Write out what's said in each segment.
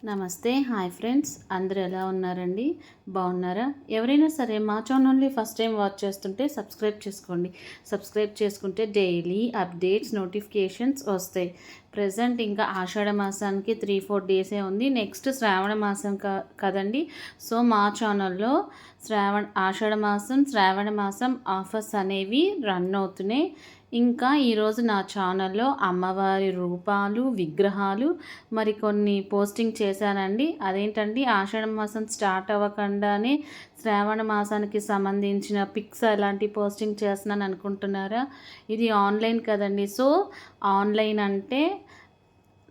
నమస్తే, hi friends, అందరూ ఎలా ఉన్నారండి? బాగున్నారా? ఎవరైనా సరే మా ఛానల్ని ఫస్ట్ టైం వాచ్ చేస్తుంటే సబ్స్క్రైబ్ చేసుకోండి. సబ్స్క్రైబ్ చేసుకుంటే డైలీ అప్డేట్స్, నోటిఫికేషన్స్ వస్తాయి. ప్రజెంట్ ఇంకా ఆషాఢ మాసానికి 3-4 డేసే ఉంది. నెక్స్ట్ శ్రావణ మాసం కదండి. సో మా ఛానల్లో శ్రావణ మాసం ఆఫర్స్ అనేవి రన్ అవుతున్నాయి. ఇంకా ఈరోజు నా ఛానల్లో అమ్మవారి రూపాలు, విగ్రహాలు మరికొన్ని పోస్టింగ్ చేశానండి. అదేంటండి, ఆషాఢ మాసం స్టార్ట్ అవ్వకుండానే శ్రావణ మాసానికి సంబంధించిన పిక్స్ అలాంటి పోస్టింగ్ చేస్తున్నాను అనుకుంటున్నారా? ఇది ఆన్లైన్ కదండి. సో ఆన్లైన్ అంటే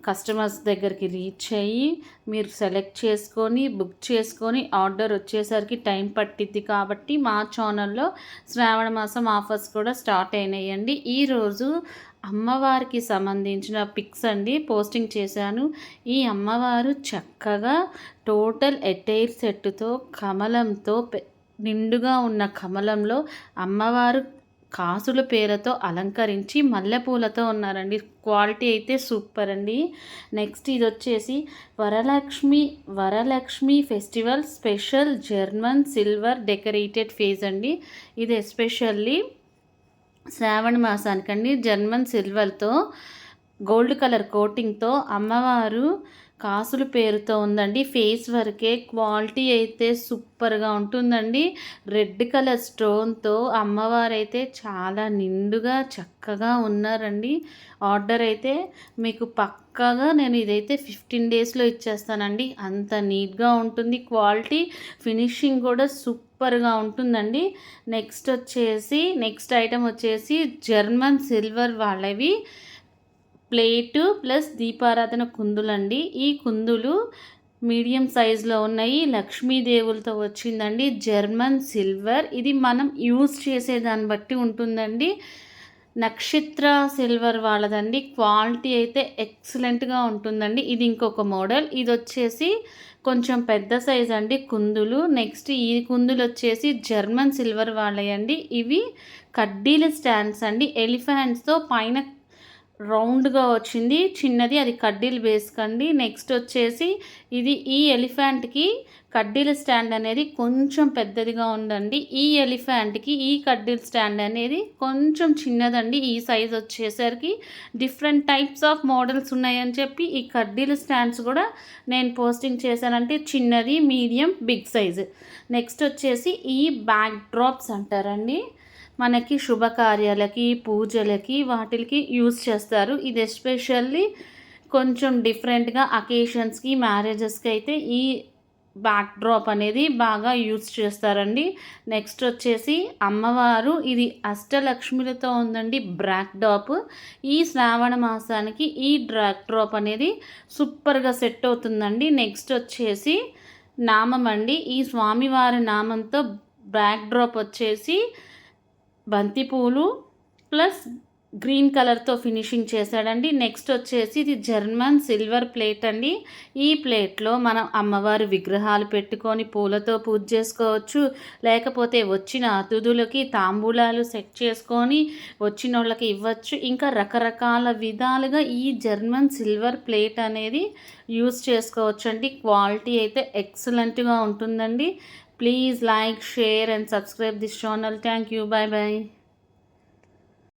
కస్టమర్స్ దగ్గరికి రీచ్ అయ్యి మీరు సెలెక్ట్ చేసుకొని బుక్ చేసుకొని ఆర్డర్ వచ్చేసరికి టైం పట్టిద్ది. కాబట్టి మా ఛానల్లో శ్రావణ మాసం ఆఫర్స్ కూడా స్టార్ట్ అయినాయండి. ఈరోజు అమ్మవారికి సంబంధించిన పిక్స్ అండి పోస్టింగ్ చేశాను. ఈ అమ్మవారు చక్కగా టోటల్ ఎటైర్ సెట్తో కమలంతో నిండుగా ఉన్న కమలంలో అమ్మవారు కాసుల పేరుతో అలంకరించి మల్లెపూలతో ఉన్నారండి. క్వాలిటీ అయితే సూపర్ అండి. నెక్స్ట్ ఇది వచ్చేసి Varalakshmi festival special German silver decorated phase అండి. ఇది ఎస్పెషల్లీ శ్రావణ మాసానికండి. జర్మన్ సిల్వర్తో గోల్డ్ కలర్ కోటింగ్తో అమ్మవారు కాసుల పేరుతో ఉందండి. ఫేస్ వరకే క్వాలిటీ అయితే సూపర్గా ఉంటుందండి. రెడ్ కలర్ స్టోన్తో అమ్మవారు అయితే చాలా నిండుగా చక్కగా ఉన్నారండి. ఆర్డర్ అయితే మీకు పక్కాగా నేను ఇదైతే 15 డేస్లో ఇచ్చేస్తానండి. అంత నీట్గా ఉంటుంది. క్వాలిటీ ఫినిషింగ్ కూడా సూపర్గా ఉంటుందండి. నెక్స్ట్ ఐటమ్ వచ్చేసి జర్మన్ సిల్వర్ వాళ్ళవి ప్లేటు ప్లస్ దీపారాధన కుందులండి. ఈ కుందులు మీడియం సైజులో ఉన్నాయి. లక్ష్మీదేవులతో వచ్చిందండి. German silver. ఇది మనం యూజ్ చేసేదాన్ని బట్టి ఉంటుందండి. నక్షత్ర సిల్వర్ వాళ్ళదండి. క్వాలిటీ అయితే ఎక్సలెంట్గా ఉంటుందండి. ఇది ఇంకొక మోడల్. ఇది వచ్చేసి కొంచెం పెద్ద సైజ్ అండి కుందులు. నెక్స్ట్ ఈ కుందులు వచ్చేసి జర్మన్ సిల్వర్ వాళ్ళయండి. ఇవి కడ్డీల స్టాండ్స్ అండి. ఎలిఫెంట్స్తో పైన రౌండ్గా వచ్చింది చిన్నది, అది కడ్డీలు వేసుకండి. నెక్స్ట్ వచ్చేసి ఈ ఎలిఫెంట్కి కడ్డీల స్టాండ్ అనేది కొంచెం పెద్దదిగా ఉందండి. ఈ ఎలిఫెంట్కి ఈ కడ్డీల స్టాండ్ అనేది కొంచెం చిన్నదండి. ఈ సైజ్ వచ్చేసరికి డిఫరెంట్ టైప్స్ ఆఫ్ మోడల్స్ ఉన్నాయని చెప్పి ఈ కడ్డీల స్టాండ్స్ కూడా నేను పోస్టింగ్ చేశానంటే చిన్నది, మీడియం, బిగ్ సైజు. నెక్స్ట్ వచ్చేసి ఈ బ్యాక్ డ్రాప్స్ అంటారండి. మనకి శుభకార్యాలకి, పూజలకి, వాటికి యూజ్ చేస్తారు. ఇది ఎస్పెషల్లీ కొంచెం డిఫరెంట్గా అకేషన్స్కి, మ్యారేజెస్కి అయితే ఈ బ్యాక్ డ్రాప్ అనేది బాగా యూజ్ చేస్తారండి. నెక్స్ట్ వచ్చేసి అమ్మవారు ఇది అష్టలక్ష్మిలతో ఉందండి. బ్యాక్ డ్రాప్ ఈ శ్రావణ మాసానికి ఈ బ్యాక్ డ్రాప్ అనేది సూపర్గా సెట్ అవుతుందండి. నెక్స్ట్ వచ్చేసి నామం అండి. ఈ స్వామివారి నామంతో బ్యాక్ డ్రాప్ వచ్చేసి బంతిపూలు ప్లస్ గ్రీన్ కలర్తో ఫినిషింగ్ చేశాడండి. నెక్స్ట్ వచ్చేసి ఇది జర్మన్ సిల్వర్ ప్లేట్ అండి. ఈ ప్లేట్లో మనం అమ్మవారి విగ్రహాలు పెట్టుకొని పూలతో పూజ చేసుకోవచ్చు. లేకపోతే వచ్చిన అతిథులకి తాంబూలాలు సెట్ చేసుకొని వచ్చిన వాళ్ళకి ఇవ్వచ్చు. ఇంకా రకరకాల విధాలుగా ఈ జర్మన్ సిల్వర్ ప్లేట్ అనేది యూస్ చేసుకోవచ్చు అండి. క్వాలిటీ అయితే ఎక్సలెంట్గా ఉంటుందండి. Please like, share and subscribe this channel. Thank you. By by.